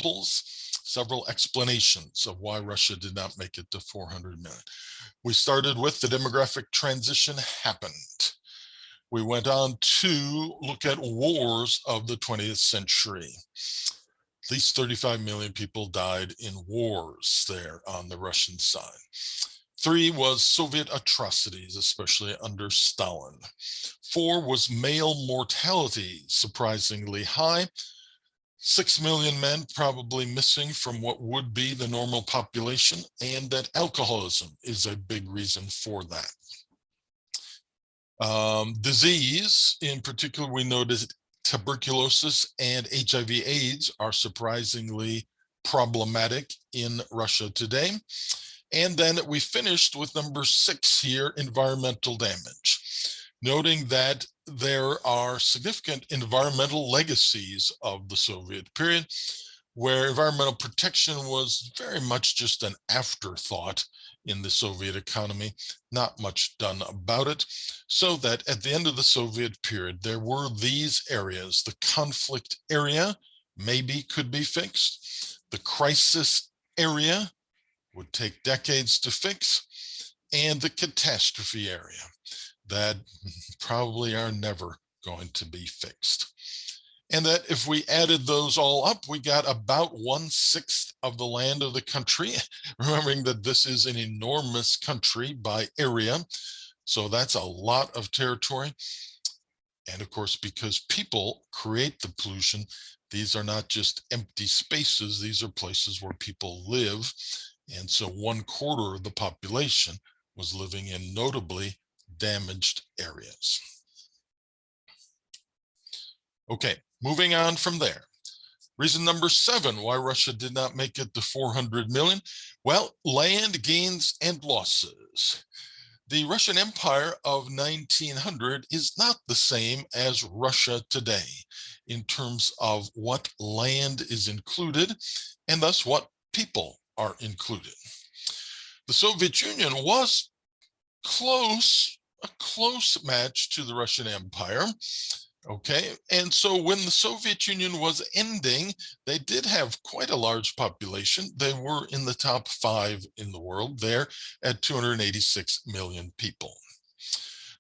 examples, several explanations of why Russia did not make it to 400 million. We started with the demographic transition happened. We went on to look at wars of the 20th century. At least 35 million people died in wars there on the Russian side. 3 was Soviet atrocities, especially under Stalin. 4 was male mortality, surprisingly high. 6 million men probably missing from what would be the normal population, and that alcoholism is a big reason for that. Disease, in particular, we noticed tuberculosis and HIV/AIDS are surprisingly problematic in Russia today. And then we finished with number 6 here, environmental damage, noting that there are significant environmental legacies of the Soviet period, where environmental protection was very much just an afterthought in the Soviet economy, not much done about it, so that at the end of the Soviet period, there were these areas. The conflict area maybe could be fixed. The crisis area would take decades to fix, and the catastrophe area that probably are never going to be fixed. And that if we added those all up, we got about 1/6 of the land of the country, remembering that this is an enormous country by area. So that's a lot of territory. And of course, because people create the pollution, these are not just empty spaces, these are places where people live. And so 1/4 of the population was living in notably damaged areas. Okay, moving on from there. Reason number 7 why Russia did not make it to 400 million. Well, land gains and losses. The Russian Empire of 1900 is not the same as Russia today in terms of what land is included and thus what people are included. The Soviet Union was a close match to the Russian Empire. Okay, and so when the Soviet Union was ending, they did have quite a large population. They were in the top 5 in the world there at 286 million people.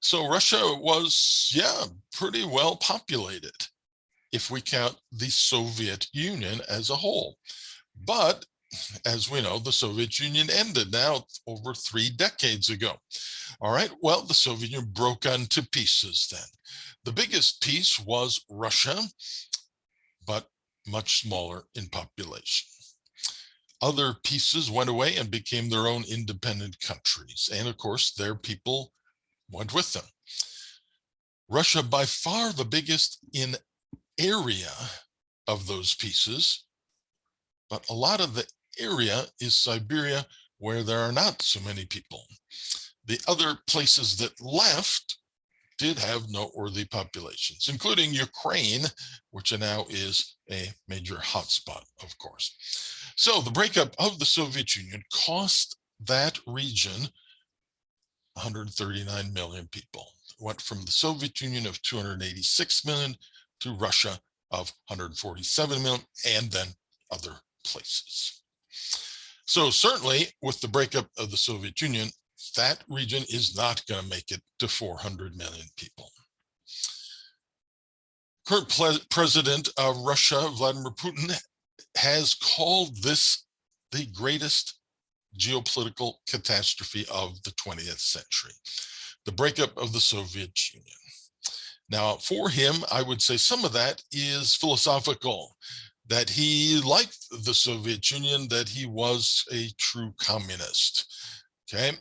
So Russia was, pretty well populated if we count the Soviet Union as a whole. But as we know, the Soviet Union ended now over 3 decades ago. All right, well, the Soviet Union broke into pieces then. The biggest piece was Russia, but much smaller in population. Other pieces went away and became their own independent countries. And of course, their people went with them. Russia, by far the biggest in area of those pieces, but a lot of the area is Siberia, where there are not so many people. The other places that left did have noteworthy populations, including Ukraine, which now is a major hotspot, of course. So the breakup of the Soviet Union cost that region 139 million people. It went from the Soviet Union of 286 million to Russia of 147 million, and then other places. So certainly with the breakup of the Soviet Union, that region is not going to make it to 400 million people. Current president of Russia, Vladimir Putin, has called this the greatest geopolitical catastrophe of the 20th century, the breakup of the Soviet Union. Now, for him, I would say some of that is philosophical, that he liked the Soviet Union, that he was a true communist. Okay.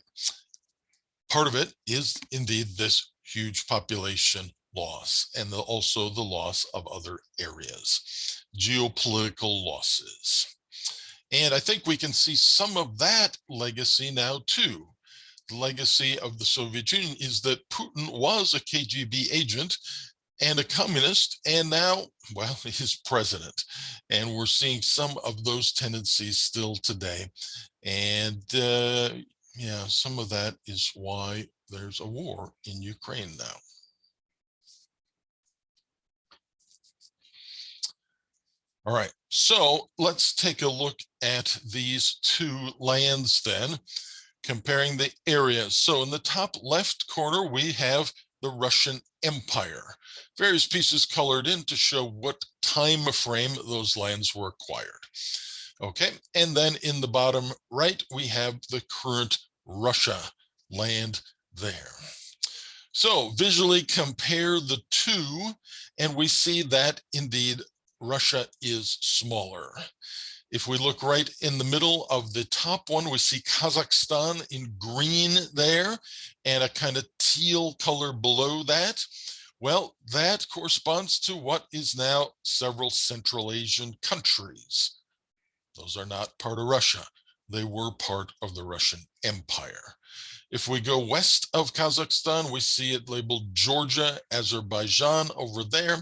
Part of it is indeed this huge population loss and also the loss of other areas, geopolitical losses. And I think we can see some of that legacy now too. The legacy of the Soviet Union is that Putin was a KGB agent and a communist, and now, well, he's president. And we're seeing some of those tendencies still today. And some of that is why there's a war in Ukraine now. All right, So let's take a look at these two lands then, comparing the areas. So in the top left corner, we have the Russian Empire. Various pieces colored in to show what time frame those lands were acquired. Okay, and then in the bottom right, we have the current Russia land there. So visually compare the two, and we see that indeed Russia is smaller. If we look right in the middle of the top one, we see Kazakhstan in green there and a kind of teal color below that. Well, that corresponds to what is now several Central Asian countries. Those are not part of Russia. They were part of the Russian Empire. If we go west of Kazakhstan, we see it labeled Georgia, Azerbaijan over there,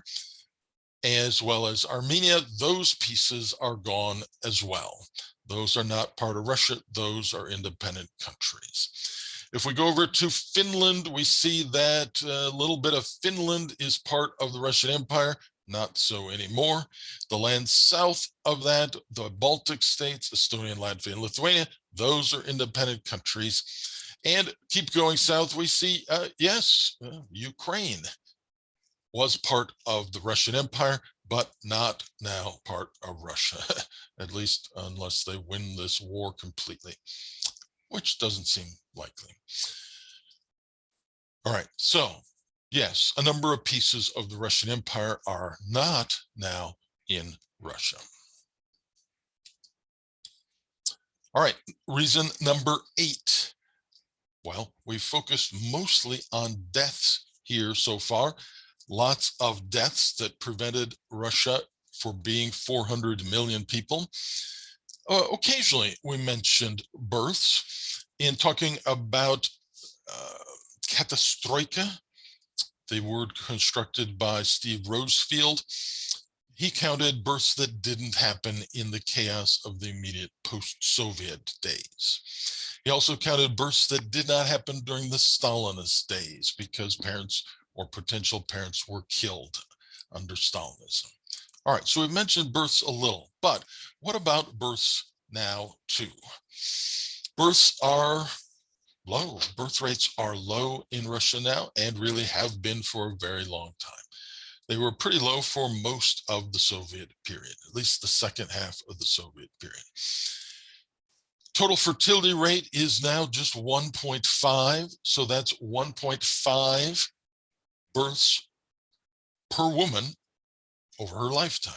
as well as Armenia. Those pieces are gone as well. Those are not part of Russia. Those are independent countries. If we go over to Finland, we see that a little bit of Finland is part of the Russian Empire. Not so anymore. The land south of that, the Baltic states, Estonia, Latvia, and Lithuania, those are independent countries. And keep going south, we see, Ukraine was part of the Russian Empire, but not now part of Russia, at least unless they win this war completely, which doesn't seem likely. All right, so yes, a number of pieces of the Russian Empire are not now in Russia. All right, reason number 8. Well, we've focused mostly on deaths here so far. Lots of deaths that prevented Russia from being 400 million people. Occasionally, we mentioned births in talking about Katastroika, the word constructed by Steve Rosefield. He counted births that didn't happen in the chaos of the immediate post-Soviet days. He also counted births that did not happen during the Stalinist days because parents or potential parents were killed under Stalinism. All right, so we've mentioned births a little, but what about births now too? Births are low. Birth rates are low in Russia now and really have been for a very long time. They were pretty low for most of the Soviet period, at least the second half of the Soviet period. Total fertility rate is now just 1.5. So that's 1.5 births per woman over her lifetime.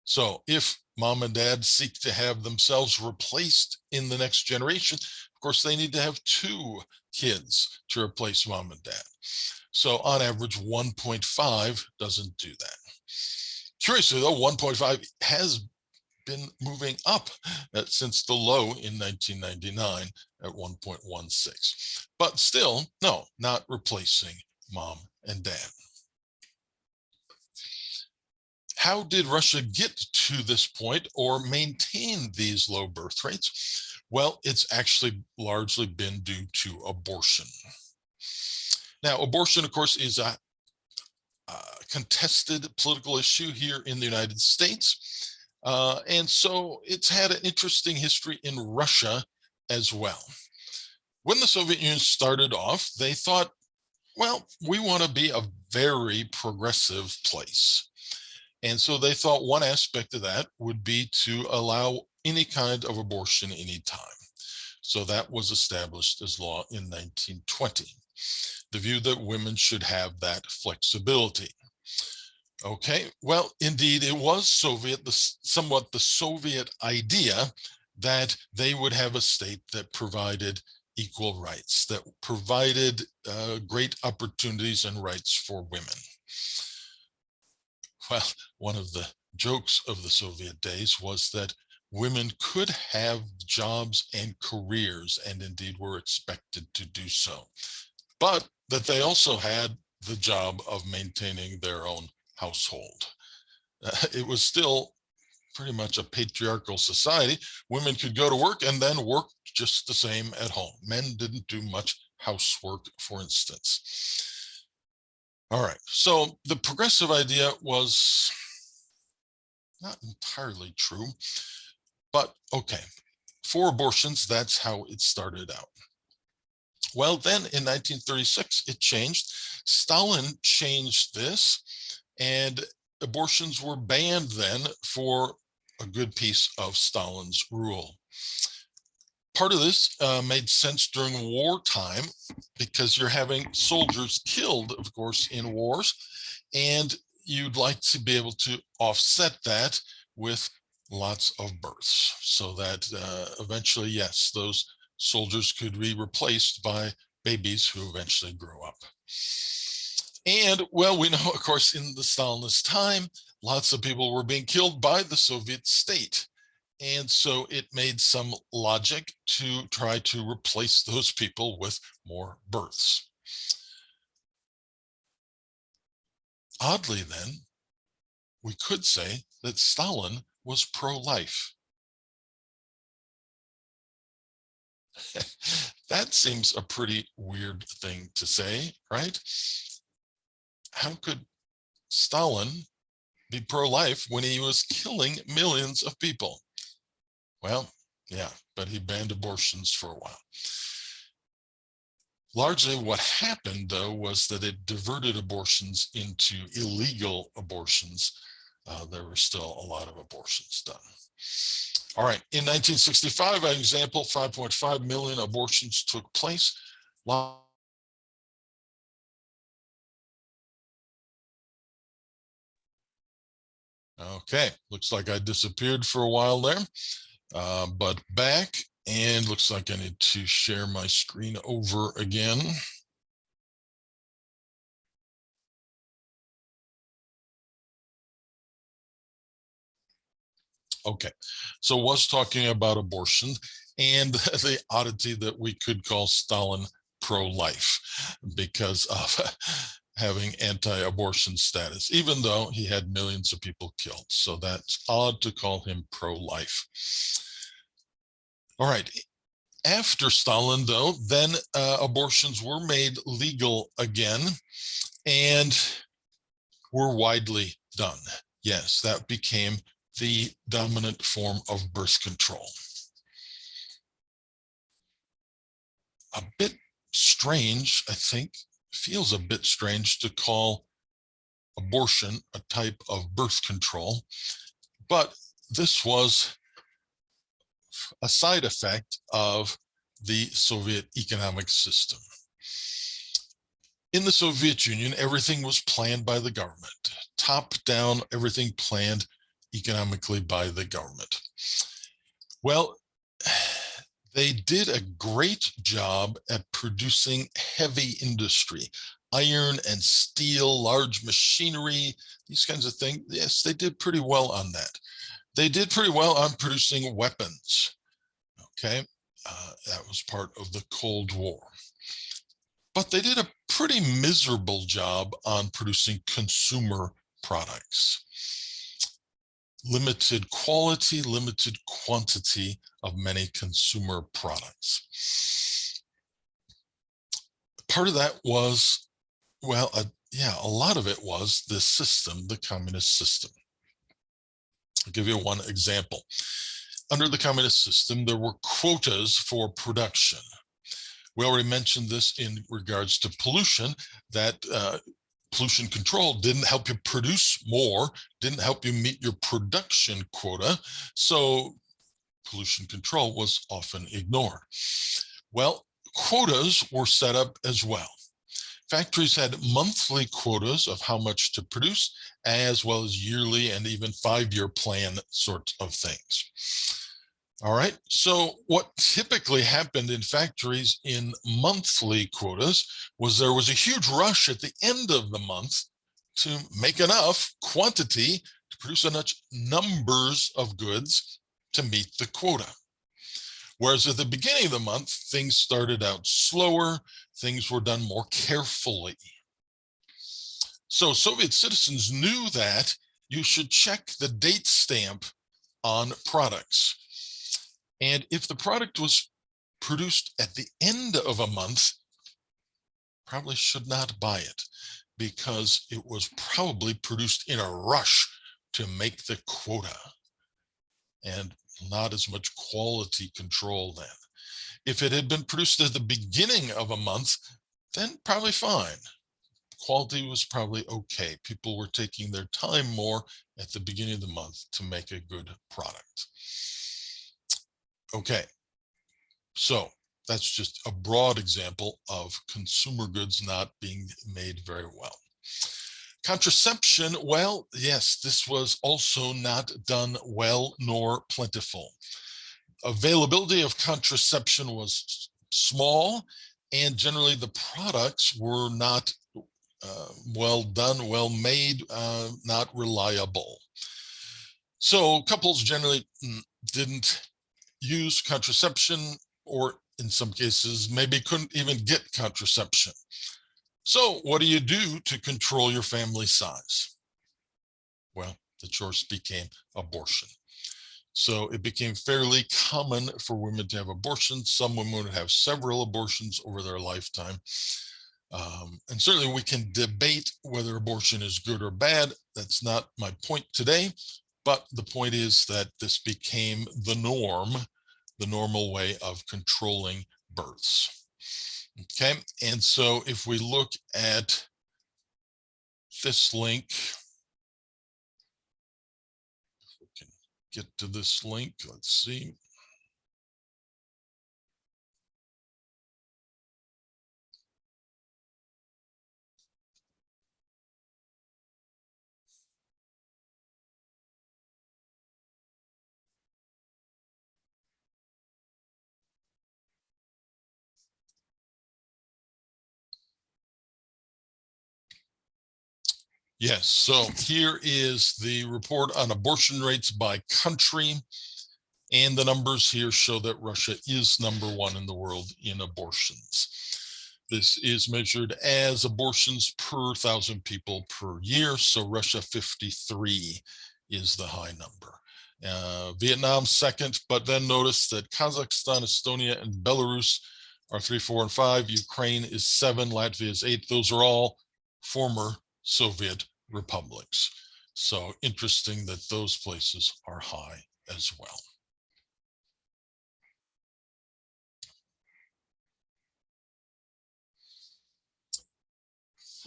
So if mom and dad seek to have themselves replaced in the next generation, of course, they need to have 2 kids to replace mom and dad. So on average, 1.5 doesn't do that. Curiously, though, 1.5 has been moving up since the low in 1999 at 1.16. But still, no, not replacing mom and dad. How did Russia get to this point or maintain these low birth rates? Well, it's actually largely been due to abortion. Now, abortion, of course, is a contested political issue here in the United States. And so it's had an interesting history in Russia as well. When the Soviet Union started off, they thought, well, we want to be a very progressive place. And so they thought one aspect of that would be to allow any kind of abortion anytime. So that was established as law in 1920. The view that women should have that flexibility. Okay, well, indeed, it was somewhat the Soviet idea that they would have a state that provided equal rights, that provided great opportunities and rights for women. Well, one of the jokes of the Soviet days was that women could have jobs and careers, and indeed were expected to do so, but that they also had the job of maintaining their own household. It was still pretty much a patriarchal society. Women could go to work and then work just the same at home. Men didn't do much housework, for instance. All right, so the progressive idea was Not entirely true, but okay. For abortions, that's how it started out. Well, then in 1936, it changed. Stalin changed this, and abortions were banned then for a good piece of Stalin's rule. Part of this made sense during wartime because you're having soldiers killed, of course, in wars, and you'd like to be able to offset that with lots of births so that eventually, yes, those soldiers could be replaced by babies who eventually grow up. And well, we know, of course, in the Stalinist time, lots of people were being killed by the Soviet state. And so it made some logic to try to replace those people with more births. Oddly, then, we could say that Stalin was pro-life. That seems a pretty weird thing to say, right? How could Stalin be pro-life when he was killing millions of people? Well, yeah, but he banned abortions for a while. Largely what happened, though, was that it diverted abortions into illegal abortions. There were still a lot of abortions done. All right, in 1965, an example, 5.5 million abortions took place. Okay, looks like I disappeared for a while there, but back, and looks like I need to share my screen over again. Okay, so was talking about abortion and the oddity that we could call Stalin pro-life because of having anti-abortion status, even though he had millions of people killed. So that's odd to call him pro-life. All right, after Stalin, though, then abortions were made legal again and were widely done. Yes, that became the dominant form of birth control. A bit strange, I think, feels a bit strange to call abortion a type of birth control, but this was a side effect of the Soviet economic system. In the Soviet Union, everything was planned by the government, top down, everything planned economically by the government. Well, they did a great job at producing heavy industry, iron and steel, large machinery, these kinds of things. Yes, they did pretty well on that. They did pretty well on producing weapons. Okay, that was part of the Cold War. But they did a pretty miserable job on producing consumer products. Limited quality, limited quantity of many consumer products. Part of that was, well, a lot of it was the system, the communist system. I'll give you one example. Under the communist system, there were quotas for production. We already mentioned this in regards to pollution, that pollution control didn't help you produce more, didn't help you meet your production quota. So pollution control was often ignored. Well, quotas were set up as well. Factories had monthly quotas of how much to produce, as well as yearly and even 5-year plan sorts of things. All right, so what typically happened in factories in monthly quotas was there was a huge rush at the end of the month to make enough quantity to produce enough numbers of goods to meet the quota. Whereas at the beginning of the month, things started out slower, things were done more carefully. So Soviet citizens knew that you should check the date stamp on products. And if the product was produced at the end of a month, probably should not buy it because it was probably produced in a rush to make the quota, and not as much quality control then. If it had been produced at the beginning of a month, then probably fine. Quality was probably okay. People were taking their time more at the beginning of the month to make a good product. Okay, so that's just a broad example of consumer goods not being made very well. Contraception, well, yes, this was also not done well nor plentiful. Availability of contraception was small, and generally the products were not well done, well made, not reliable. So couples generally didn't use contraception, or in some cases maybe couldn't even get contraception. So what do you do to control your family size? Well, the choice became abortion. So it became fairly common for women to have abortions. Some women would have several abortions over their lifetime. And certainly we can debate whether abortion is good or bad. That's not my point today. But the point is that this became the norm, the normal way of controlling births. Okay, and so if we look at this link, if we can get to this link, let's see. Yes, so here is the report on abortion rates by country. And the numbers here show that Russia is #1 in the world in abortions. This is measured as abortions per 1,000 people per year. So Russia 53 is the high number. Vietnam second, but then notice that Kazakhstan, Estonia, and Belarus are 3, 4, and 5. Ukraine is 7, Latvia is 8. Those are all former Soviet republics. So interesting that those places are high as well.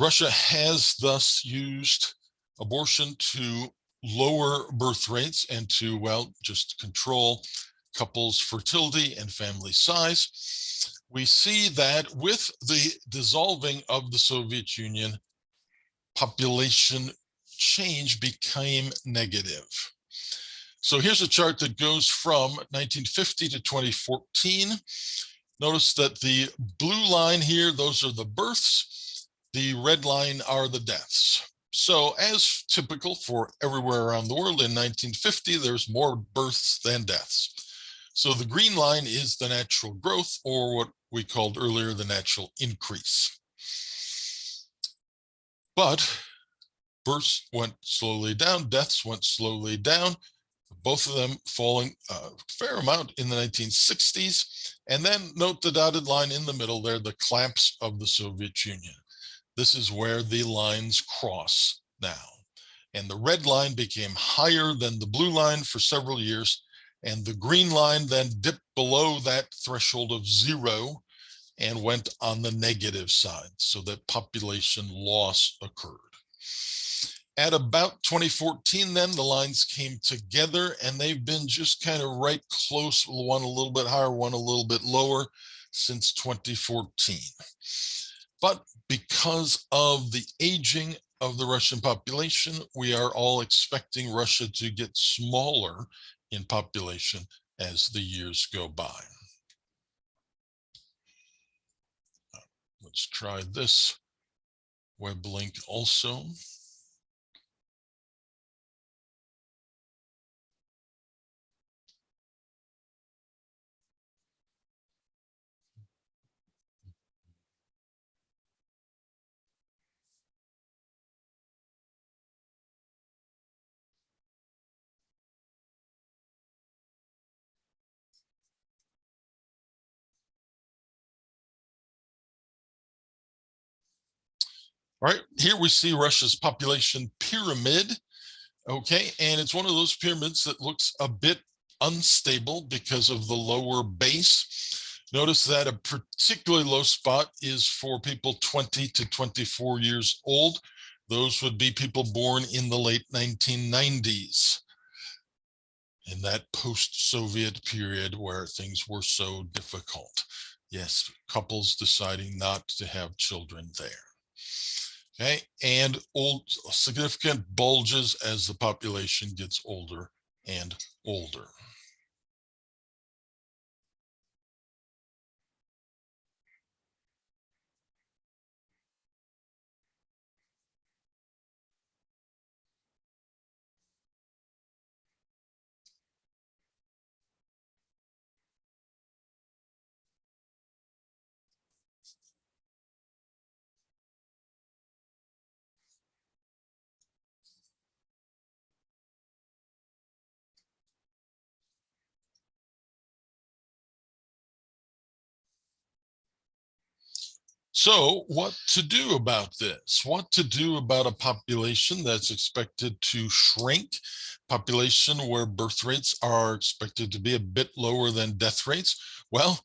Russia has thus used abortion to lower birth rates and to, well, just control couples' fertility and family size. We see that with the dissolving of the Soviet Union, population change became negative. So here's a chart that goes from 1950 to 2014. Notice that the blue line here, those are the births. The red line are the deaths. So as typical for everywhere around the world, in 1950, there's more births than deaths. So the green line is the natural growth, or what we called earlier the natural increase. But births went slowly down, deaths went slowly down, both of them falling a fair amount in the 1960s. And then note the dotted line in the middle there, the collapse of the Soviet Union. This is where the lines cross now. And the red line became higher than the blue line for several years. And the green line then dipped below that threshold of 0 and went on the negative side, so that population loss occurred. At about 2014, then the lines came together, and they've been just kind of right close, one a little bit higher, one a little bit lower, since 2014. But because of the aging of the Russian population, we are all expecting Russia to get smaller in population as the years go by. Let's try this web link also. All right, here we see Russia's population pyramid. Okay, and it's one of those pyramids that looks a bit unstable because of the lower base. Notice that a particularly low spot is for people 20 to 24 years old. Those would be people born in the late 1990s, in that post-Soviet period where things were so difficult. Yes, couples deciding not to have children there. Okay, and significant bulges as the population gets older and older. So what to do about this? What to do about a population that's expected to shrink, population where birth rates are expected to be a bit lower than death rates? Well,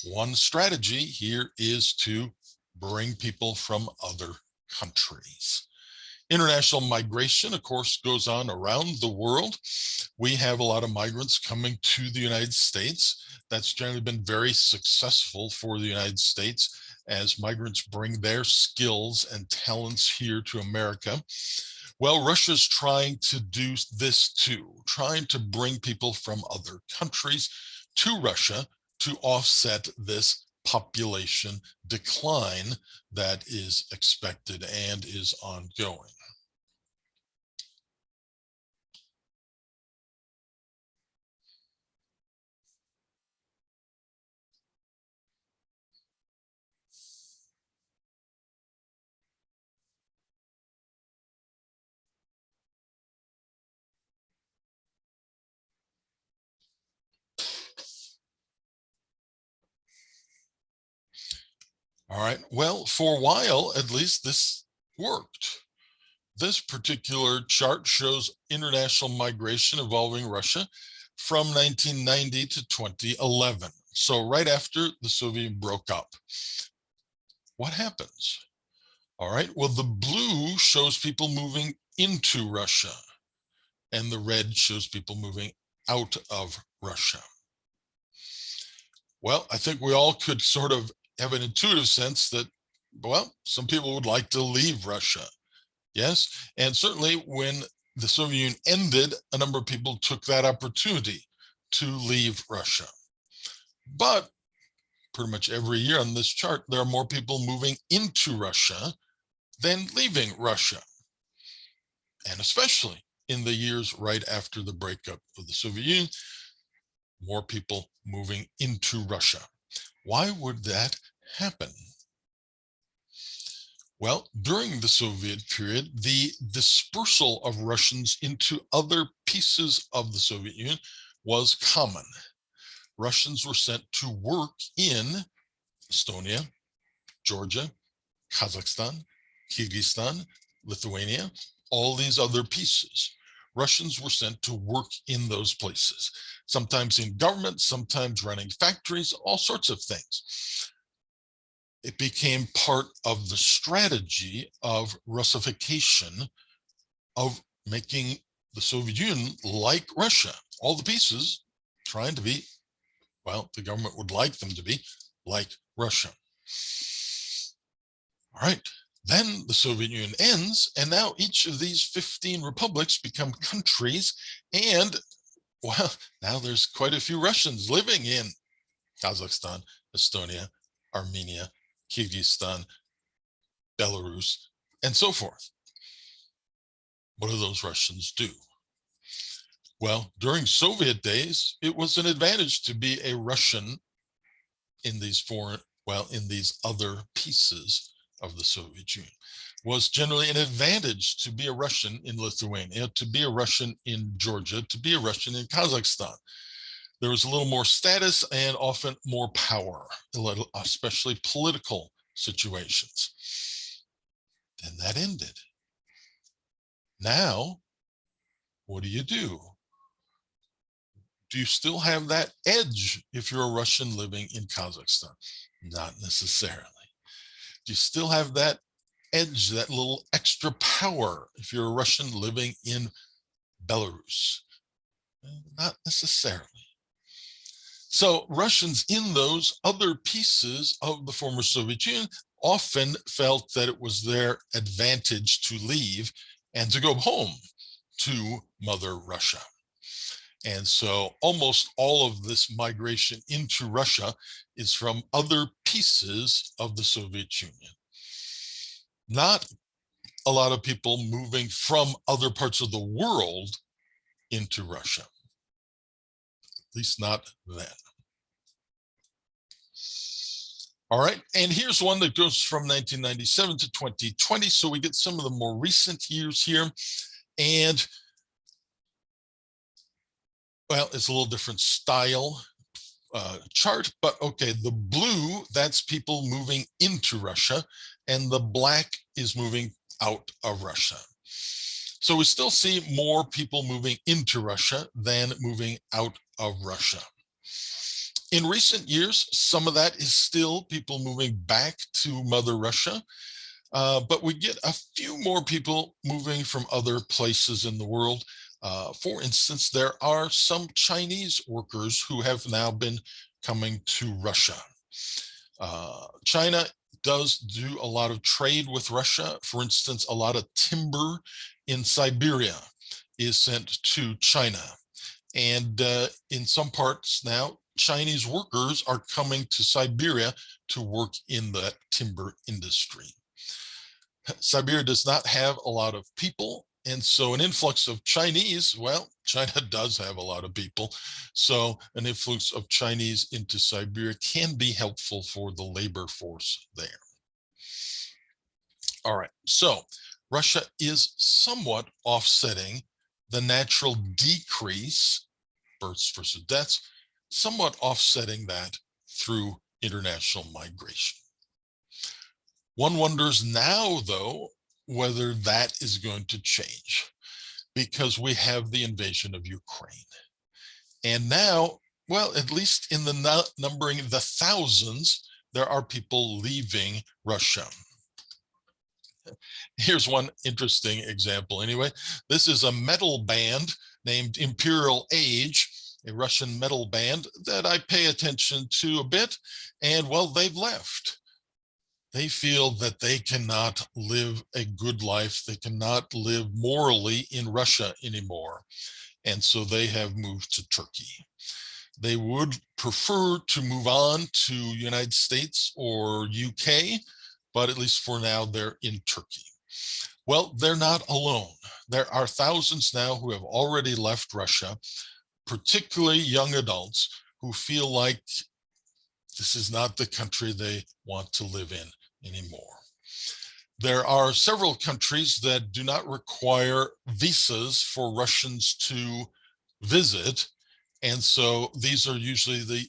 one strategy here is to bring people from other countries. International migration, of course, goes on around the world. We have a lot of migrants coming to the United States. That's generally been very successful for the United States as migrants bring their skills and talents here to America. Well, Russia's trying to do this too, trying to bring people from other countries to Russia to offset this population decline that is expected and is ongoing. All right. Well, for a while, at least, this worked. This particular chart shows international migration involving Russia from 1990 to 2011. So right after the Soviet Union broke up. What happens? All right. Well, the blue shows people moving into Russia, and the red shows people moving out of Russia. Well, I think we all could sort of have an intuitive sense that, well, some people would like to leave Russia. Yes. And certainly when the Soviet Union ended, a number of people took that opportunity to leave Russia. But pretty much every year on this chart, there are more people moving into Russia than leaving Russia. And especially in the years right after the breakup of the Soviet Union, more people moving into Russia. Why would that happen? Well, during the Soviet period, the dispersal of Russians into other pieces of the Soviet Union was common. Russians were sent to work in Estonia, Georgia, Kazakhstan, Kyrgyzstan, Lithuania, all these other pieces. Russians were sent to work in those places, sometimes in government, sometimes running factories, all sorts of things. It became part of the strategy of Russification, of making the Soviet Union like Russia. All the pieces trying to be, well, the government would like them to be like Russia. All right. Then the Soviet Union ends, and now each of these 15 republics become countries. And, well, now there's quite a few Russians living in Kazakhstan, Estonia, Armenia, Kyrgyzstan, Belarus, and so forth. What do those Russians do? Well, during Soviet days, it was an advantage to be a Russian in these foreign, well, in these other pieces of the Soviet Union. Was generally an advantage to be a Russian in Lithuania, to be a Russian in Georgia, to be a Russian in Kazakhstan. There was a little more status and often more power, especially political situations. Then that ended. Now, what do you do? Do you still have that edge if you're a Russian living in Kazakhstan? Not necessarily. Do you still have that edge, that little extra power if you're a Russian living in Belarus? Not necessarily. So Russians in those other pieces of the former Soviet Union often felt that it was their advantage to leave and to go home to Mother Russia. And so almost all of this migration into Russia is from other pieces of the Soviet Union. Not a lot of people moving from other parts of the world into Russia, at least not then. All right, and here's one that goes from 1997 to 2020. So we get some of the more recent years here. And well, it's a little different style chart, but okay, the blue, that's people moving into Russia, and the black is moving out of Russia. So we still see more people moving into Russia than moving out of Russia. In recent years, some of that is still people moving back to Mother Russia, but we get a few more people moving from other places in the world. For instance, there are some Chinese workers who have now been coming to Russia. China does do a lot of trade with Russia. For instance, a lot of timber in Siberia is sent to China. And in some parts now, Chinese workers are coming to Siberia to work in the timber industry. Siberia does not have a lot of people, and so an influx of Chinese, well, China does have a lot of people, so an influx of Chinese into Siberia can be helpful for the labor force there. All right, so Russia is somewhat offsetting the natural decrease, births versus deaths, somewhat offsetting that through international migration. One wonders now, though, whether that is going to change, because we have the invasion of Ukraine. And now, well, at least in the numbering the thousands, there are people leaving Russia. Here's one interesting example anyway. This is a metal band named Imperial Age, a Russian metal band that I pay attention to a bit, and well, they've left. They feel that they cannot live a good life. They cannot live morally in Russia anymore. And so they have moved to Turkey. They would prefer to move on to United States or UK, but at least for now, they're in Turkey. Well, they're not alone. There are thousands now who have already left Russia, particularly young adults who feel like this is not the country they want to live in anymore. There are several countries that do not require visas for Russians to visit. And so these are usually the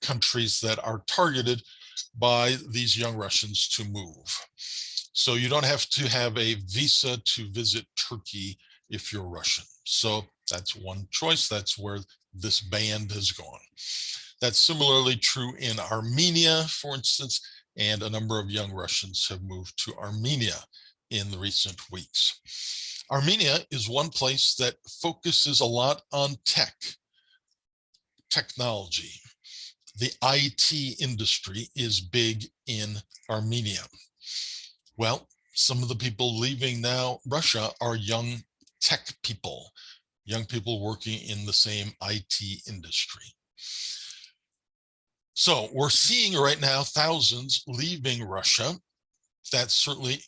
countries that are targeted by these young Russians to move. So you don't have to have a visa to visit Turkey if you're Russian. So that's one choice. That's where this ban has gone. That's similarly true in Armenia, for instance, and a number of young Russians have moved to Armenia in the recent weeks. Armenia is one place that focuses a lot on technology. The IT industry is big in Armenia. Well, some of the people leaving now Russia are young tech people, young people working in the same IT industry. So we're seeing right now thousands leaving Russia. That certainly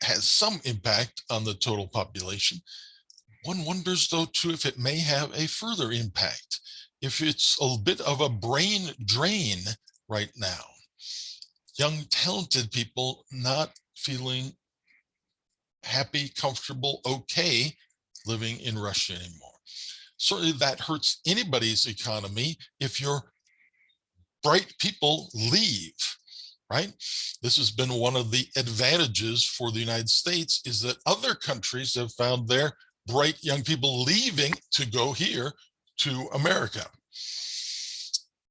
has some impact on the total population. One wonders, though, too, if it may have a further impact, if it's a bit of a brain drain right now. Young, talented people not feeling happy, comfortable, okay living in Russia anymore. Certainly that hurts anybody's economy if your bright people leave, right? This has been one of the advantages for the United States, is that other countries have found their bright young people leaving to go here to America.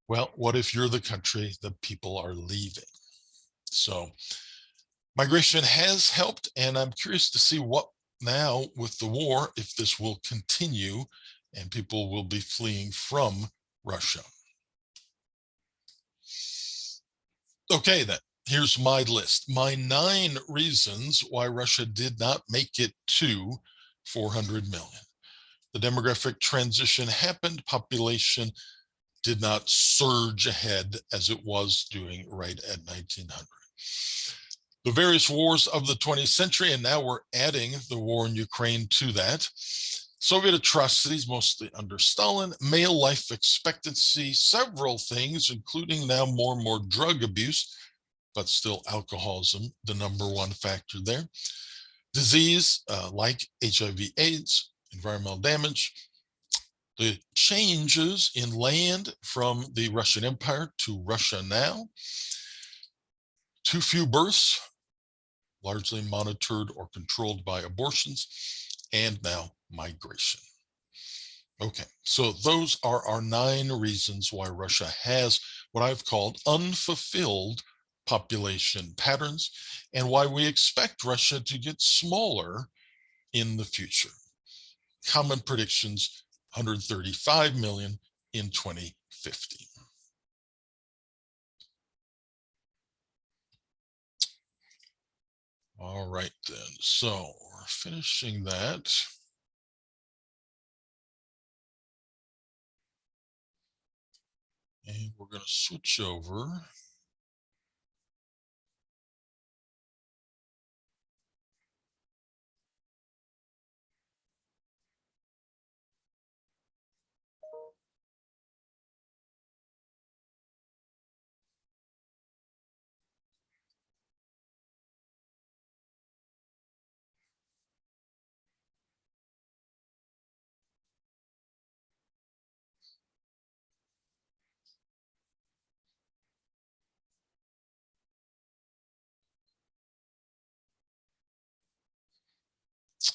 Well, what if you're the country that people are leaving? So migration has helped, and I'm curious to see what now with the war, if this will continue and people will be fleeing from Russia. Okay, then, here's my list. My 9 reasons why Russia did not make it to 400 million. The demographic transition happened, population did not surge ahead as it was doing right at 1900. The various wars of the 20th century, and now we're adding the war in Ukraine to that. Soviet atrocities, mostly under Stalin, male life expectancy, several things, including now more and more drug abuse, but still alcoholism, the #1 factor there. Disease like HIV/AIDS, environmental damage, the changes in land from the Russian Empire to Russia now, too few births, largely monitored or controlled by abortions, and now migration. Okay, so those are our 9 reasons why Russia has what I've called unfulfilled population patterns, and why we expect Russia to get smaller in the future. Common predictions, 135 million in 2050. All right, then. So we're finishing that. And we're going to switch over.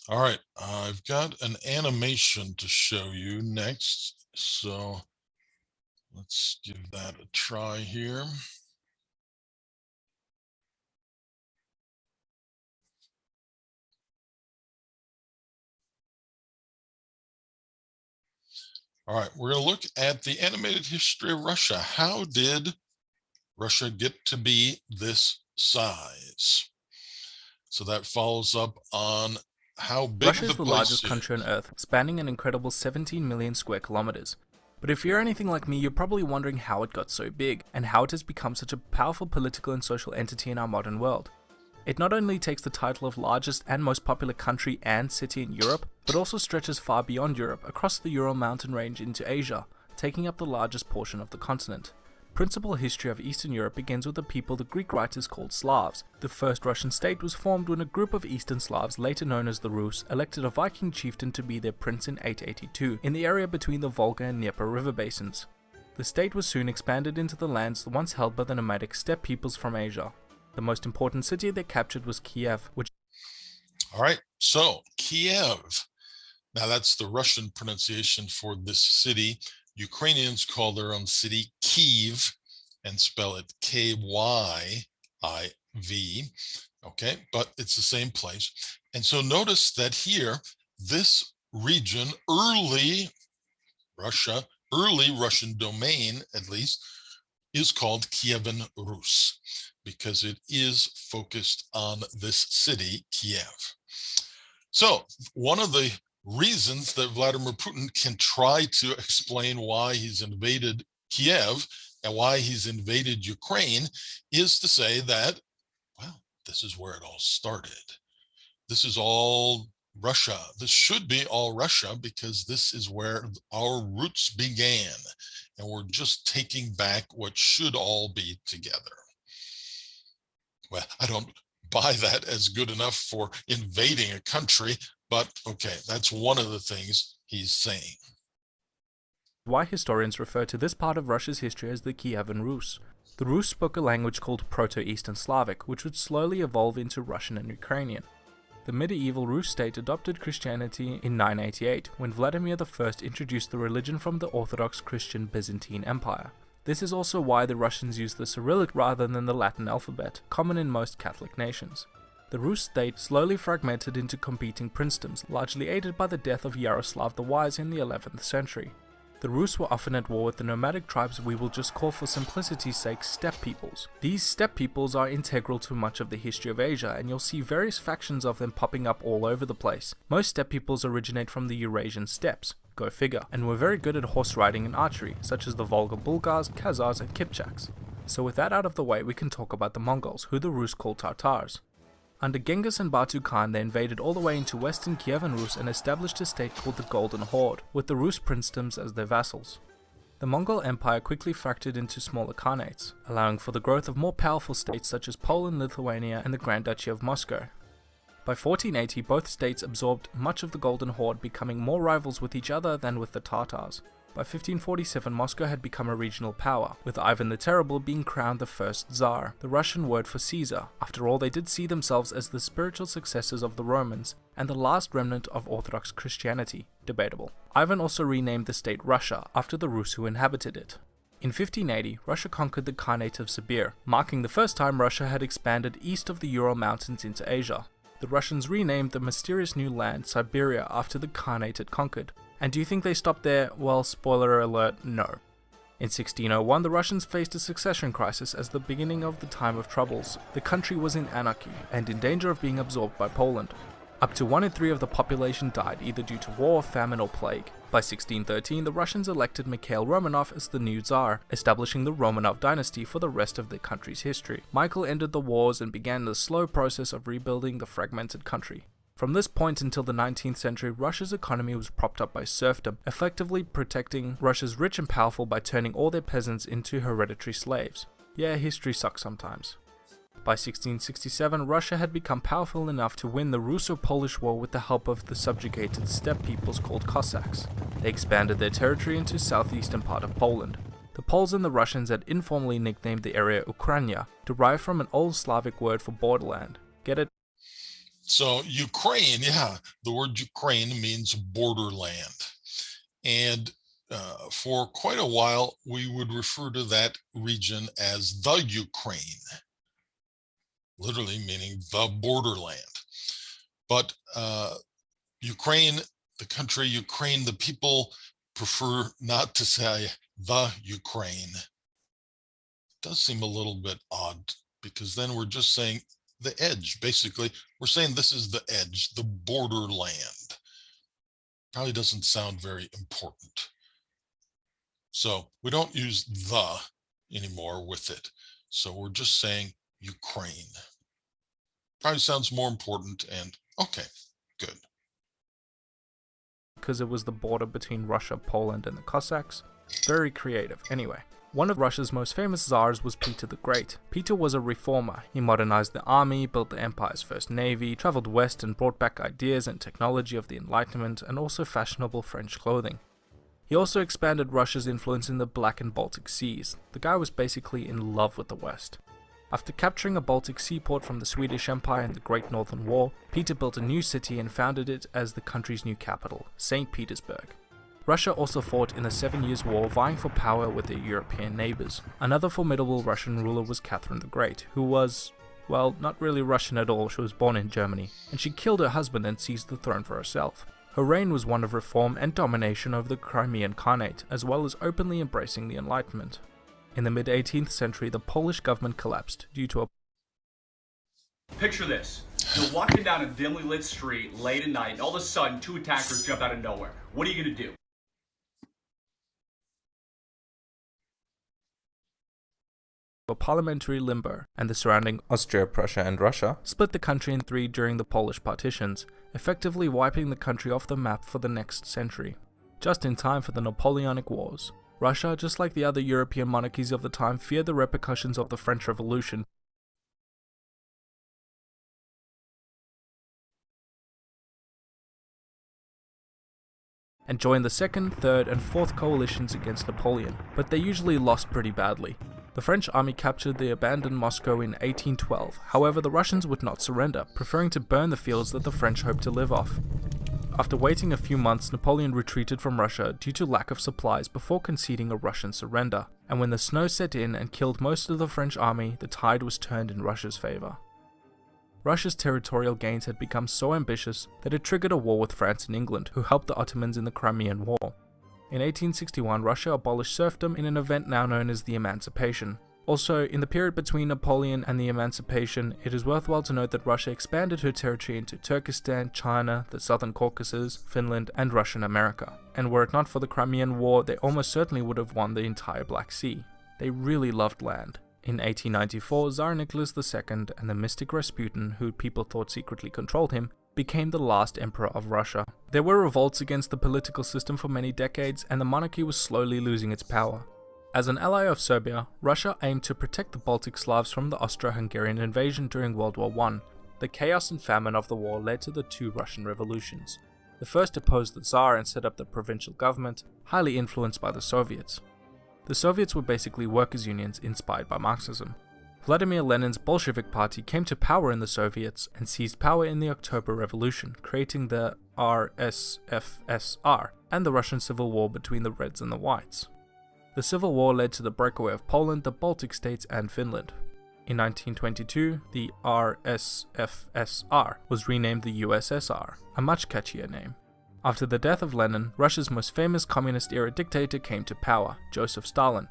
All right, I've got an animation to show you next, so let's give that a try here. All right, we're going to look at the animated history of Russia. How did Russia get to be this size? So that follows up on how big Russia the is the place largest country on Earth, spanning an incredible 17 million square kilometers. But if you're anything like me, you're probably wondering how it got so big, and how it has become such a powerful political and social entity in our modern world. It not only takes the title of largest and most popular country and city in Europe, but also stretches far beyond Europe, across the Ural mountain range into Asia, taking up the largest portion of the continent. Principal history of Eastern Europe begins with a people the Greek writers called Slavs. The first Russian state was formed when a group of Eastern Slavs, later known as the Rus, elected a Viking chieftain to be their prince in 882, in the area between the Volga and Dnieper river basins. The state was soon expanded into the lands once held by the nomadic steppe peoples from Asia. The most important city they captured was Kiev, which... All right, so Kiev. Now that's the Russian pronunciation for this city. Ukrainians call their own city Kyiv and spell it K-Y-I-V. Okay, but it's the same place. And so notice that here, this region, early Russian domain, at least, is called Kievan Rus, because it is focused on this city, Kiev. So one of the reasons that Vladimir Putin can try to explain why he's invaded Kiev and why he's invaded Ukraine is to say that, well, this is where it all started. This is all Russia. This should be all Russia, because this is where our roots began, and we're just taking back what should all be together. Well, I don't buy that as good enough for invading a country, but okay, that's one of the things he's saying. Why historians refer to this part of Russia's history as the Kievan Rus. The Rus spoke a language called Proto-Eastern Slavic, which would slowly evolve into Russian and Ukrainian. The medieval Rus state adopted Christianity in 988, when Vladimir I introduced the religion from the Orthodox Christian Byzantine Empire. This is also why the Russians use the Cyrillic rather than the Latin alphabet, common in most Catholic nations. The Rus state slowly fragmented into competing princedoms, largely aided by the death of Yaroslav the Wise in the 11th century. The Rus were often at war with the nomadic tribes we will just call for simplicity's sake steppe peoples. These steppe peoples are integral to much of the history of Asia, and you'll see various factions of them popping up all over the place. Most steppe peoples originate from the Eurasian steppes, go figure, and were very good at horse riding and archery, such as the Volga Bulgars, Khazars and Kipchaks. So with that out of the way, we can talk about the Mongols, who the Rus called Tartars. Under Genghis and Batu Khan, they invaded all the way into western Kievan Rus and established a state called the Golden Horde, with the Rus princedoms as their vassals. The Mongol Empire quickly fractured into smaller khanates, allowing for the growth of more powerful states such as Poland, Lithuania and the Grand Duchy of Moscow. By 1480, both states absorbed much of the Golden Horde, becoming more rivals with each other than with the Tartars. By 1547, Moscow had become a regional power, with Ivan the Terrible being crowned the first Tsar, the Russian word for Caesar. After all, they did see themselves as the spiritual successors of the Romans, and the last remnant of Orthodox Christianity. Debatable. Ivan also renamed the state Russia, after the Rus who inhabited it. In 1580, Russia conquered the Khanate of Sibir, marking the first time Russia had expanded east of the Ural Mountains into Asia. The Russians renamed the mysterious new land Siberia after the Khanate it conquered. And do you think they stopped there? Well, spoiler alert, no. In 1601, the Russians faced a succession crisis as the beginning of the time of troubles. The country was in anarchy, and in danger of being absorbed by Poland. Up to 1 in 3 of the population died either due to war, famine or plague. By 1613, the Russians elected Mikhail Romanov as the new Tsar, establishing the Romanov dynasty for the rest of the country's history. Michael ended the wars and began the slow process of rebuilding the fragmented country. From this point until the 19th century, Russia's economy was propped up by serfdom, effectively protecting Russia's rich and powerful by turning all their peasants into hereditary slaves. Yeah, history sucks sometimes. By 1667, Russia had become powerful enough to win the Russo-Polish War with the help of the subjugated steppe peoples called Cossacks. They expanded their territory into southeastern part of Poland. The Poles and the Russians had informally nicknamed the area Ukraina, derived from an old Slavic word for borderland. Get it? So Ukraine, yeah, the word Ukraine means borderland. And for quite a while, we would refer to that region as the Ukraine, literally meaning the borderland. But Ukraine, the country Ukraine, the people prefer not to say the Ukraine. It does seem a little bit odd, because then we're just saying the edge. Basically, we're saying this is the edge, the borderland. Probably doesn't sound very important. So we don't use the anymore with it. So we're just saying Ukraine. Probably sounds more important, and okay, good. Because it was the border between Russia, Poland and the Cossacks. Very creative. Anyway. One of Russia's most famous Tsars was Peter the Great. Peter was a reformer. He modernized the army, built the empire's first navy, traveled west and brought back ideas and technology of the Enlightenment, and also fashionable French clothing. He also expanded Russia's influence in the Black and Baltic Seas. The guy was basically in love with the West. After capturing a Baltic seaport from the Swedish Empire in the Great Northern War, Peter built a new city and founded it as the country's new capital, St. Petersburg. Russia also fought in the 7 Years' War, vying for power with their European neighbors. Another formidable Russian ruler was Catherine the Great, who was, well, not really Russian at all. She was born in Germany, and she killed her husband and seized the throne for herself. Her reign was one of reform and domination over the Crimean Khanate, as well as openly embracing the Enlightenment. In the mid-18th century, the Polish government collapsed due to a... Picture this. You're walking down a dimly lit street late at night, and all of a sudden, 2 attackers jump out of nowhere. What are you going to do? a parliamentary limbo, and the surrounding Austria, Prussia and Russia split the country in 3 during the Polish partitions, effectively wiping the country off the map for the next century. Just in time for the Napoleonic Wars. Russia, just like the other European monarchies of the time, feared the repercussions of the French Revolution, and joined the second, third and fourth coalitions against Napoleon, but they usually lost pretty badly. The French army captured the abandoned Moscow in 1812, however the Russians would not surrender, preferring to burn the fields that the French hoped to live off. After waiting a few months, Napoleon retreated from Russia due to lack of supplies before conceding a Russian surrender, and when the snow set in and killed most of the French army, the tide was turned in Russia's favour. Russia's territorial gains had become so ambitious that it triggered a war with France and England, who helped the Ottomans in the Crimean War. In 1861, Russia abolished serfdom in an event now known as the Emancipation. Also, in the period between Napoleon and the Emancipation, it is worthwhile to note that Russia expanded her territory into Turkestan, China, the Southern Caucasus, Finland, and Russian America. And were it not for the Crimean War, they almost certainly would have won the entire Black Sea. They really loved land. In 1894, Tsar Nicholas II and the mystic Rasputin, who people thought secretly controlled him, became the last emperor of Russia. There were revolts against the political system for many decades, and the monarchy was slowly losing its power. As an ally of Serbia, Russia aimed to protect the Baltic Slavs from the Austro-Hungarian invasion during World War I. The chaos and famine of the war led to the two Russian revolutions. The first opposed the Tsar and set up the provincial government, highly influenced by the Soviets. The Soviets were basically workers' unions inspired by Marxism. Vladimir Lenin's Bolshevik party came to power in the Soviets and seized power in the October Revolution, creating the RSFSR and the Russian Civil War between the Reds and the Whites. The Civil War led to the breakaway of Poland, the Baltic states, and Finland. In 1922, the RSFSR was renamed the USSR, a much catchier name. After the death of Lenin, Russia's most famous communist-era dictator came to power, Joseph Stalin.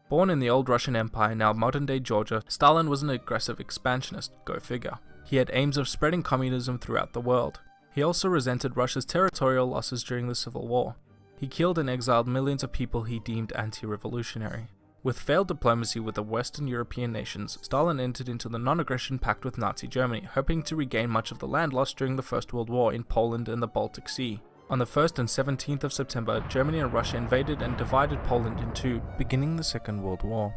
Born in the old Russian Empire, now modern-day Georgia, Stalin was an aggressive expansionist, go figure. He had aims of spreading communism throughout the world. He also resented Russia's territorial losses during the Civil War. He killed and exiled millions of people he deemed anti-revolutionary. With failed diplomacy with the Western European nations, Stalin entered into the non-aggression pact with Nazi Germany, hoping to regain much of the land lost during the First World War in Poland and the Baltic Sea. On the 1st and 17th of September, Germany and Russia invaded and divided Poland in two, beginning the Second World War.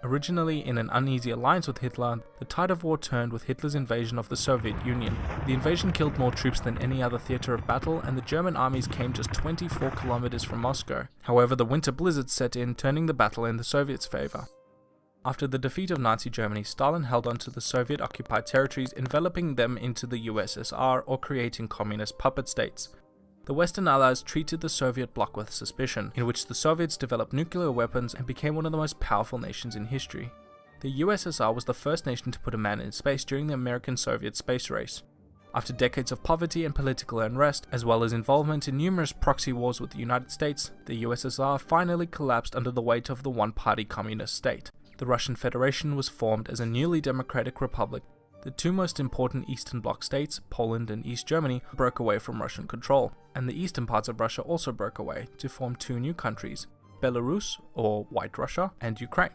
Originally in an uneasy alliance with Hitler, the tide of war turned with Hitler's invasion of the Soviet Union. The invasion killed more troops than any other theatre of battle, and the German armies came just 24 kilometers from Moscow. However, the winter blizzard set in, turning the battle in the Soviets' favor. After the defeat of Nazi Germany, Stalin held on to the Soviet-occupied territories, enveloping them into the USSR or creating communist puppet states. The Western Allies treated the Soviet bloc with suspicion, in which the Soviets developed nuclear weapons and became one of the most powerful nations in history. The USSR was the first nation to put a man in space during the American-Soviet space race. After decades of poverty and political unrest, as well as involvement in numerous proxy wars with the United States, the USSR finally collapsed under the weight of the one-party communist state. The Russian Federation was formed as a newly democratic republic. The two most important Eastern Bloc states, Poland and East Germany, broke away from Russian control, and the eastern parts of Russia also broke away to form two new countries, Belarus, or White Russia, and Ukraine.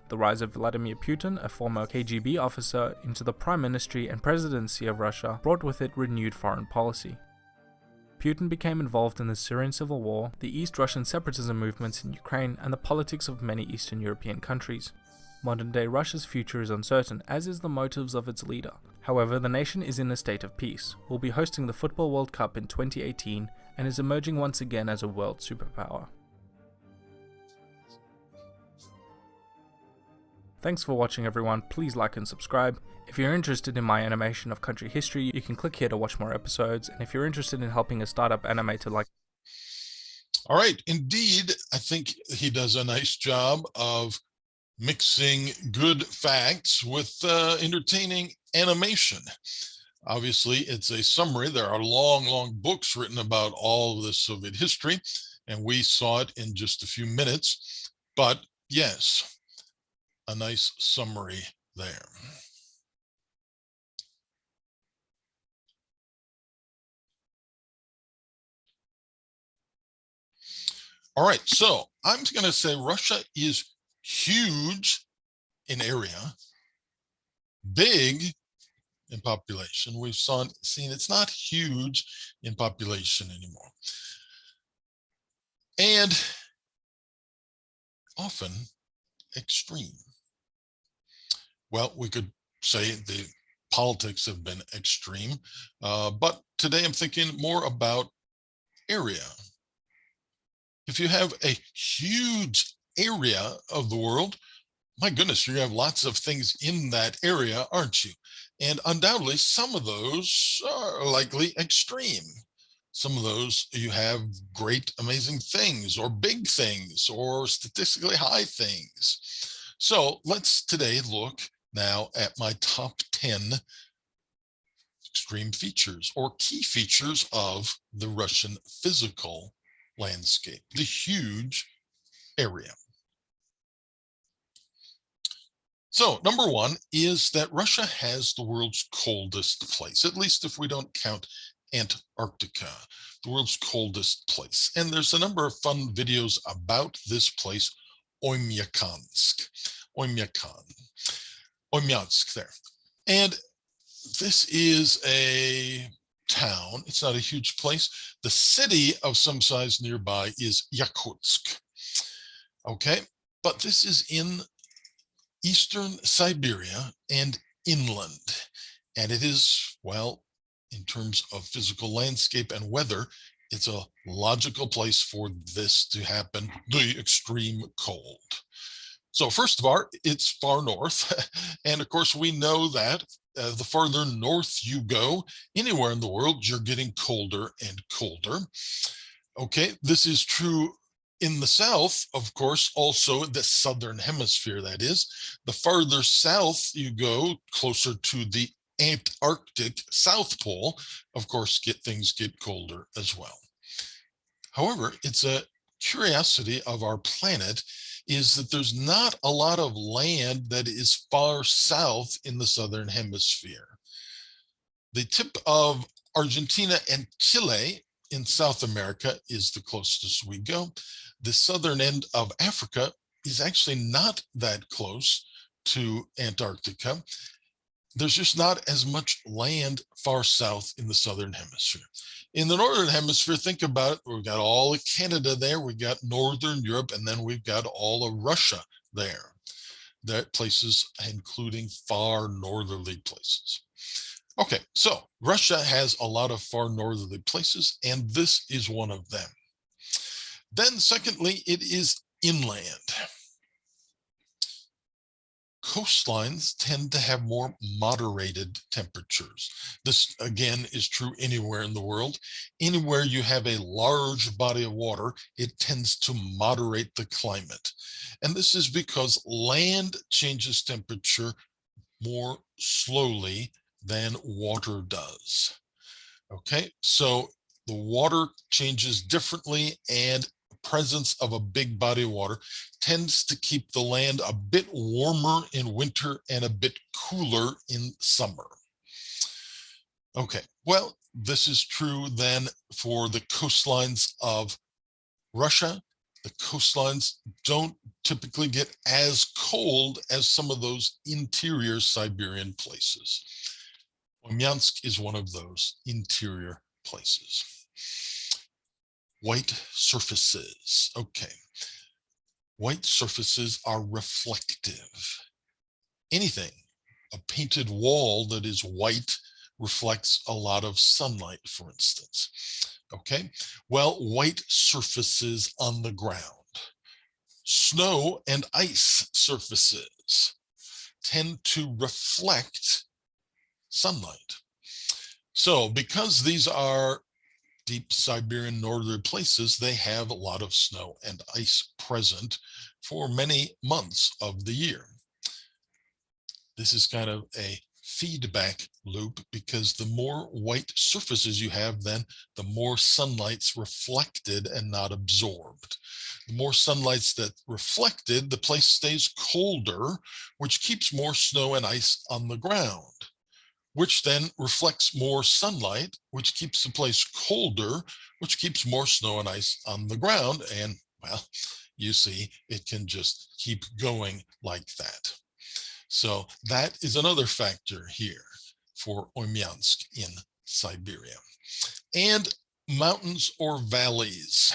The rise of Vladimir Putin, a former KGB officer, into the prime ministry and presidency of Russia brought with it renewed foreign policy. Putin became involved in the Syrian civil war, the East Russian separatism movements in Ukraine, and the politics of many Eastern European countries. Modern-day Russia's future is uncertain, as is the motives of its leader. However, the nation is in a state of peace, will be hosting the Football World Cup in 2018, and is emerging once again as a world superpower. Thanks for watching everyone, please like and subscribe. If you're interested in my animation of country history, you can click here to watch more episodes, and if you're interested in helping a startup animator like... All right, indeed, I think he does a nice job of mixing good facts with entertaining animation. Obviously, it's a summary. There are long books written about all of the Soviet history, and we saw it in just a few minutes. But yes, a nice summary there. All right, so I'm going to say Russia is huge in area, big in population. We've seen it's not huge in population anymore. And often extreme. Well, we could say the politics have been extreme, but today I'm thinking more about area. If you have a huge area of the world, my goodness, you have lots of things in that area, aren't you? And undoubtedly, some of those are likely extreme. Some of those you have great, amazing things, or big things, or statistically high things. So let's today look now at my top 10 extreme features or key features of the Russian physical landscape, the huge area. So number one is that Russia has the world's coldest place, at least if we don't count Antarctica, the world's coldest place. And there's a number of fun videos about this place, Oymyakhansk, Oymyakhansk there. And this is a town. It's not a huge place. The city of some size nearby is Yakutsk. Okay, but this is in eastern Siberia and inland. And it is, well, in terms of physical landscape and weather, it's a logical place for this to happen, the extreme cold. So first of all, it's far north. And of course, we know that the farther north you go, anywhere in the world, you're getting colder and colder. Okay, this is true in the south, of course, also the southern hemisphere, that is. The farther south you go, closer to the Antarctic South Pole, of course, things get colder as well. However, it's a curiosity of our planet is that there's not a lot of land that is far south in the southern hemisphere. The tip of Argentina and Chile in South America is the closest we go. The southern end of Africa is actually not that close to Antarctica. There's just not as much land far south in the southern hemisphere. In the northern hemisphere, think about it, we've got all of Canada there, we've got northern Europe, and then we've got all of Russia there. That places, including far northerly places. Okay, so Russia has a lot of far northerly places, and this is one of them. Then secondly, it is inland. Coastlines tend to have more moderated temperatures. This, again, is true anywhere in the world. Anywhere you have a large body of water, it tends to moderate the climate. And this is because land changes temperature more slowly than water does. Okay, so the water changes differently, and presence of a big body of water tends to keep the land a bit warmer in winter and a bit cooler in summer. Okay, well, this is true then for the coastlines of Russia. The coastlines don't typically get as cold as some of those interior Siberian places. Oymyakhansk is one of those interior places. White surfaces. Okay. White surfaces are reflective. Anything, a painted wall that is white reflects a lot of sunlight, for instance. Okay. Well, white surfaces on the ground. Snow and ice surfaces tend to reflect sunlight. So because these are deep Siberian northern places, they have a lot of snow and ice present for many months of the year. This is kind of a feedback loop, because the more white surfaces you have, then the more sunlight's reflected and not absorbed. The more sunlight's that reflected, the place stays colder, which keeps more snow and ice on the ground, which then reflects more sunlight, which keeps the place colder, which keeps more snow and ice on the ground. And, well, you see, it can just keep going like that. So that is another factor here for Oymyakhansk in Siberia. And mountains or valleys.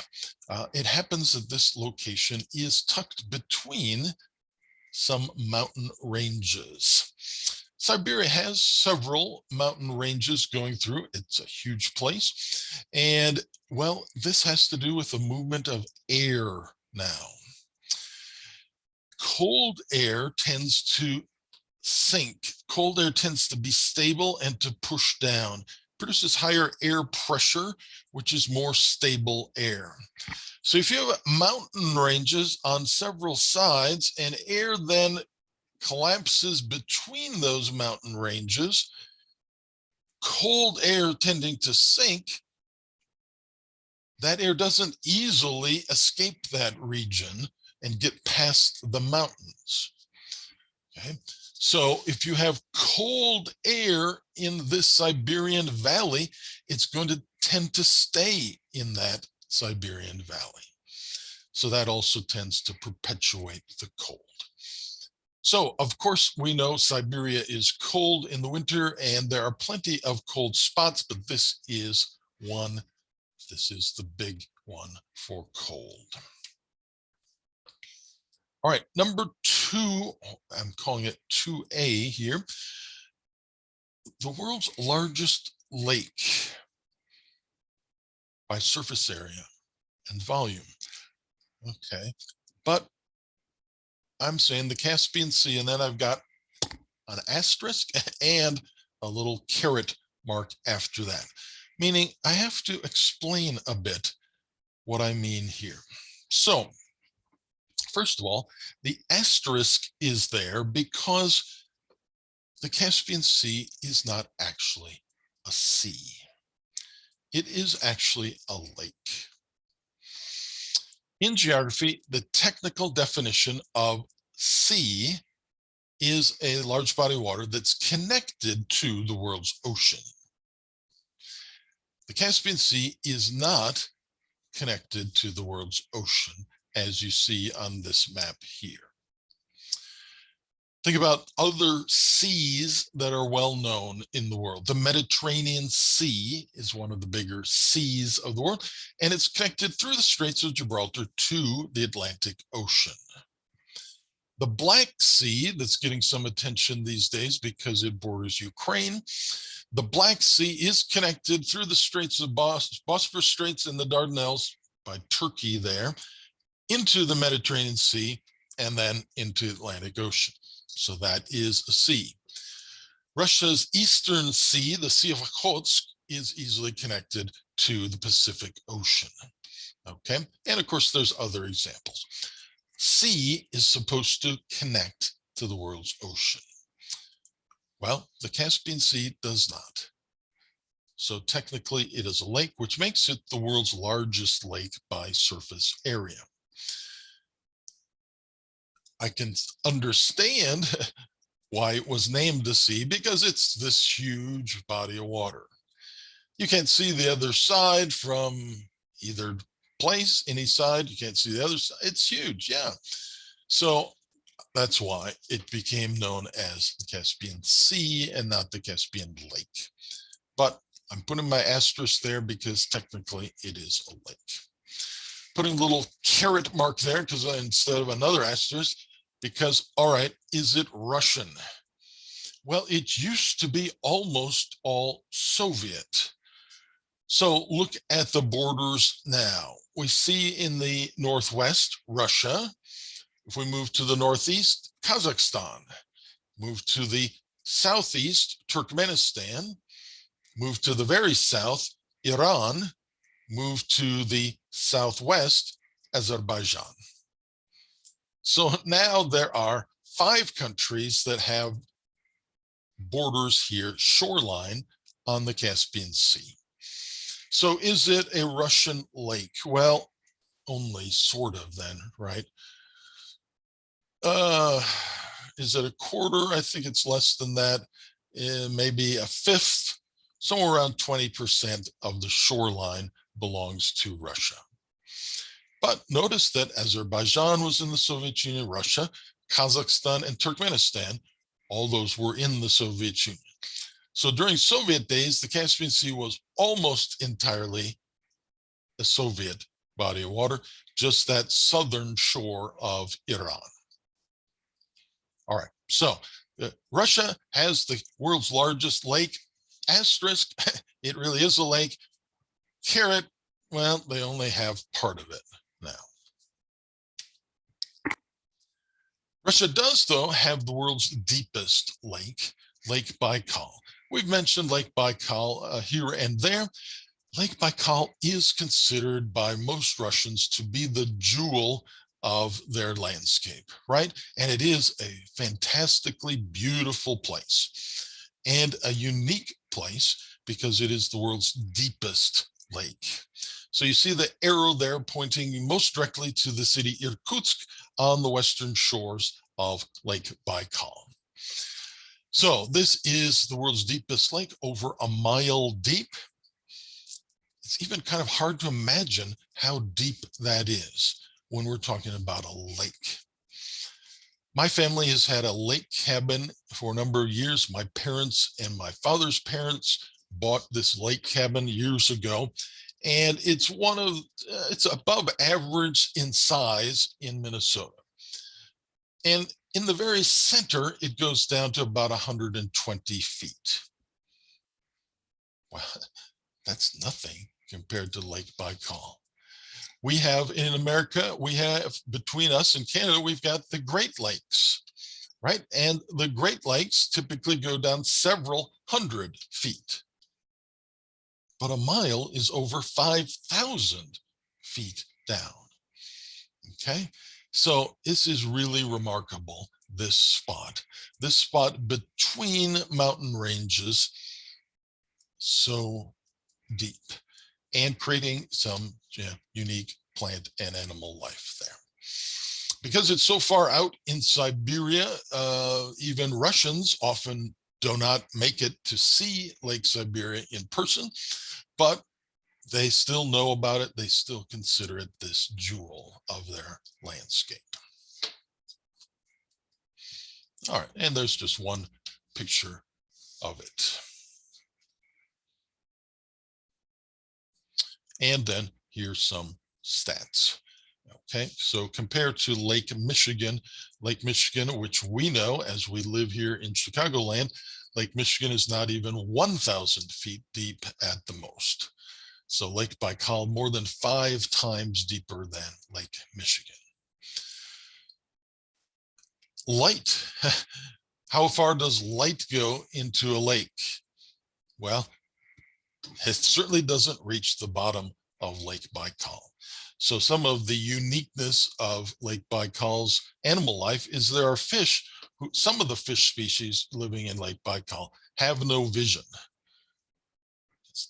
It happens that this location is tucked between some mountain ranges. Siberia has several mountain ranges going through. It's a huge place. And, well, this has to do with the movement of air now. cold air tends to sink. Cold air tends to be stable and to push down. Produces higher air pressure, which is more stable air. So if you have mountain ranges on several sides and air then collapses between those mountain ranges, cold air tending to sink, that air doesn't easily escape that region and get past the mountains. Okay, so if you have cold air in this Siberian valley, it's going to tend to stay in that Siberian valley. So that also tends to perpetuate the cold. So, of course, we know Siberia is cold in the winter, and there are plenty of cold spots, but this is one. This is the big one for cold. All right, number 2, I'm calling it 2A here. The world's largest lake by surface area and volume. Okay, but I'm saying the Caspian Sea, and then I've got an asterisk and a little caret mark after that, meaning I have to explain a bit what I mean here. So, first of all, the asterisk is there because the Caspian Sea is not actually a sea. It is actually a lake. In geography, the technical definition of sea is a large body of water that's connected to the world's ocean. The Caspian Sea is not connected to the world's ocean, as you see on this map here. Think about other seas that are well known in the world. The Mediterranean Sea is one of the bigger seas of the world, and it's connected through the Straits of Gibraltar to the Atlantic Ocean. The Black Sea, that's getting some attention these days because it borders Ukraine. The Black Sea is connected through the Straits of Bosphorus Straits and the Dardanelles by Turkey there into the Mediterranean Sea and then into the Atlantic Ocean. So that is a sea. Russia's Eastern Sea, the Sea of Okhotsk, is easily connected to the Pacific Ocean. Okay, and of course there's other examples. Sea is supposed to connect to the world's ocean. Well, the Caspian Sea does not. So technically it is a lake, which makes it the world's largest lake by surface area. I can understand why it was named a sea, because it's this huge body of water. You can't see the other side from either place, any side. You can't see the other side. It's huge, yeah. So that's why it became known as the Caspian Sea and not the Caspian Lake. But I'm putting my asterisk there because technically it is a lake. Putting a little caret mark there because instead of another asterisk, because, all right, is it Russian? Well, it used to be almost all Soviet. So look at the borders now. We see in the northwest, Russia. If we move to the northeast, Kazakhstan. Move to the southeast, Turkmenistan. Move to the very south, Iran. Move to the southwest, Azerbaijan. So now there are 5 countries that have borders here, shoreline on the Caspian Sea. So is it a Russian lake? Well, only sort of then, right? Is it a quarter? I think it's less than that. Maybe a fifth, somewhere around 20% of the shoreline belongs to Russia. But notice that Azerbaijan was in the Soviet Union, Russia, Kazakhstan, and Turkmenistan. All those were in the Soviet Union. So during Soviet days, the Caspian Sea was almost entirely a Soviet body of water, just that southern shore of Iran. All right, so Russia has the world's largest lake. Asterisk, it really is a lake. Caret, well, they only have part of it now. Russia does, though, have the world's deepest lake, Lake Baikal. We've mentioned Lake Baikal here and there. Lake Baikal is considered by most Russians to be the jewel of their landscape, right? And it is a fantastically beautiful place and a unique place because it is the world's deepest lake. So you see the arrow there pointing most directly to the city Irkutsk on the western shores of Lake Baikal. So this is the world's deepest lake, over a mile deep. It's even kind of hard to imagine how deep that is when we're talking about a lake. My family has had a lake cabin for a number of years. My parents and my father's parents bought this lake cabin years ago, and it's it's above average in size in Minnesota. And in the very center, it goes down to about 120 feet. Well, that's nothing compared to Lake Baikal. We have in America, we have between us and Canada, we've got the Great Lakes, right? And the Great Lakes typically go down several hundred feet. But a mile is over 5,000 feet down. Okay, so this is really remarkable, this spot between mountain ranges, so deep, and creating some unique plant and animal life there. Because it's so far out in Siberia, even Russians often do not make it to see Lake Siberia in person, but they still know about it. They still consider it this jewel of their landscape. All right, and there's just one picture of it. And then here's some stats. Okay, so compared to Lake Michigan, which we know as we live here in Chicagoland, Lake Michigan is not even 1,000 feet deep at the most. So Lake Baikal more than 5 times deeper than Lake Michigan. Light. How far does light go into a lake? Well, it certainly doesn't reach the bottom of Lake Baikal. So some of the uniqueness of Lake Baikal's animal life is there are fish some of the fish species living in Lake Baikal have no vision.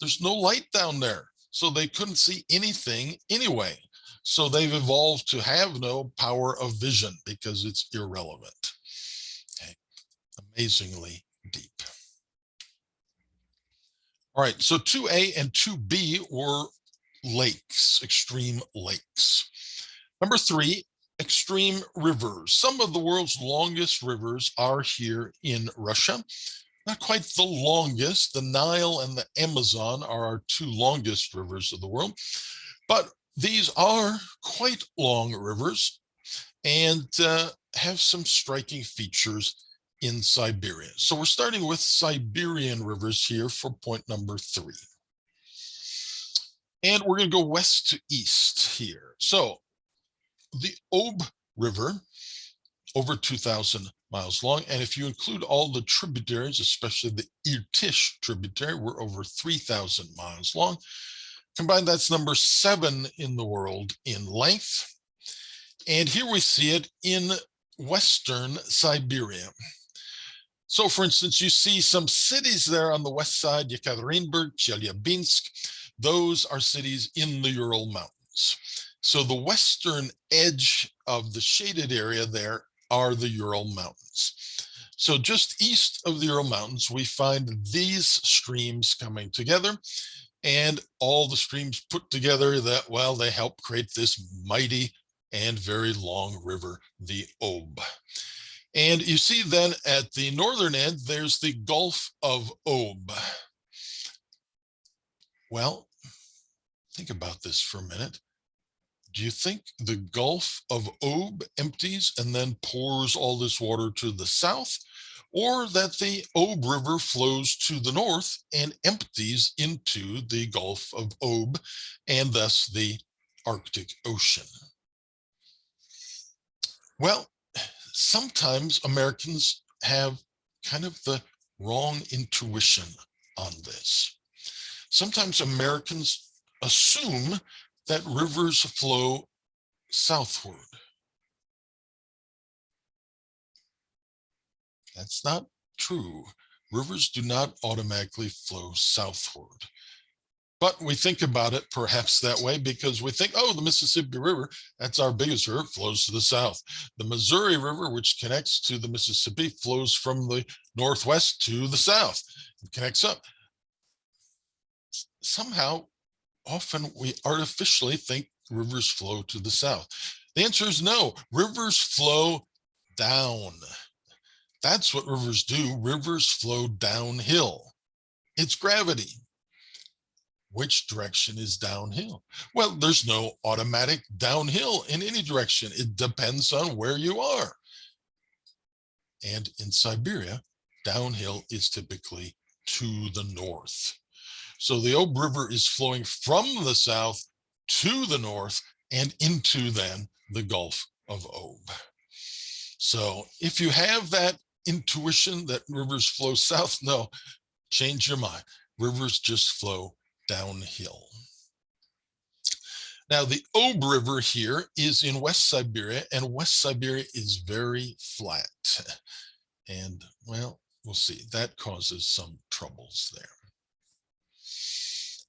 There's no light down there, so they couldn't see anything anyway. So they've evolved to have no power of vision because it's irrelevant. Okay. Amazingly deep. All right, so 2A and 2B were lakes, extreme lakes. Number 3, extreme rivers. Some of the world's longest rivers are here in Russia. Not quite the longest. The Nile and the Amazon are our 2 longest rivers of the world, but these are quite long rivers and have some striking features in Siberia. So we're starting with Siberian rivers here for point number 3. And we're going to go west to east here. So the Ob River, over 2,000 miles long. And if you include all the tributaries, especially the Irtysh tributary, we're over 3,000 miles long. Combined, that's number 7 in the world in length. And here we see it in western Siberia. So for instance, you see some cities there on the west side, Yekaterinburg, Chelyabinsk. Those are cities in the Ural Mountains. So the western edge of the shaded area there are the Ural Mountains. So just east of the Ural Mountains, we find these streams coming together, and all the streams put together that, well, they help create this mighty and very long river, the Ob. And you see then at the northern end, there's the Gulf of Ob. Well, think about this for a minute. Do you think the Gulf of Ob empties and then pours all this water to the south, or that the Ob River flows to the north and empties into the Gulf of Ob and thus the Arctic Ocean? Well, sometimes Americans have kind of the wrong intuition on this. Sometimes Americans assume that rivers flow southward. That's not true. Rivers do not automatically flow southward. But we think about it perhaps that way because we think, oh, the Mississippi River, that's our biggest river, flows to the south. The Missouri River, which connects to the Mississippi, flows from the northwest to the south. It connects up. Somehow, often we artificially think rivers flow to the south. The answer is no. Rivers flow down. That's what rivers do. Rivers flow downhill. It's gravity. Which direction is downhill? Well, there's no automatic downhill in any direction. It depends on where you are. And in Siberia, downhill is typically to the north. So the Ob River is flowing from the south to the north and into then the Gulf of Ob. So if you have that intuition that rivers flow south, no, change your mind. Rivers just flow downhill. Now, the Ob River here is in West Siberia, and West Siberia is very flat. And, well, we'll see. That causes some troubles there.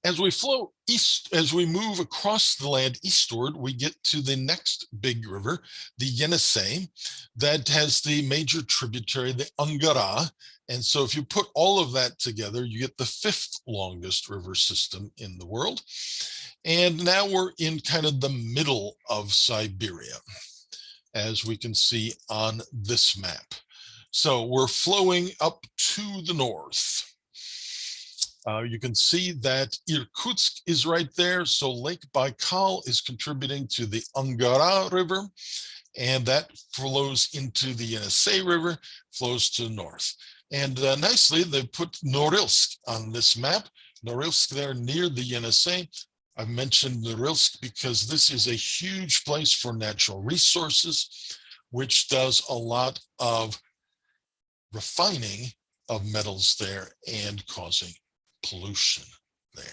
As we flow east, as we move across the land eastward, we get to the next big river, the Yenisei, that has the major tributary, the Angara. And so if you put all of that together, you get the fifth longest river system in the world. And now we're in kind of the middle of Siberia, as we can see on this map. So we're flowing up to the north. You can see that Irkutsk is right there. So Lake Baikal is contributing to the Angara River, and that flows into the Yenisei River, flows to the north. And nicely, they put Norilsk on this map. Norilsk there near the Yenisei. I've mentioned Norilsk because this is a huge place for natural resources, which does a lot of refining of metals there and causing pollution there.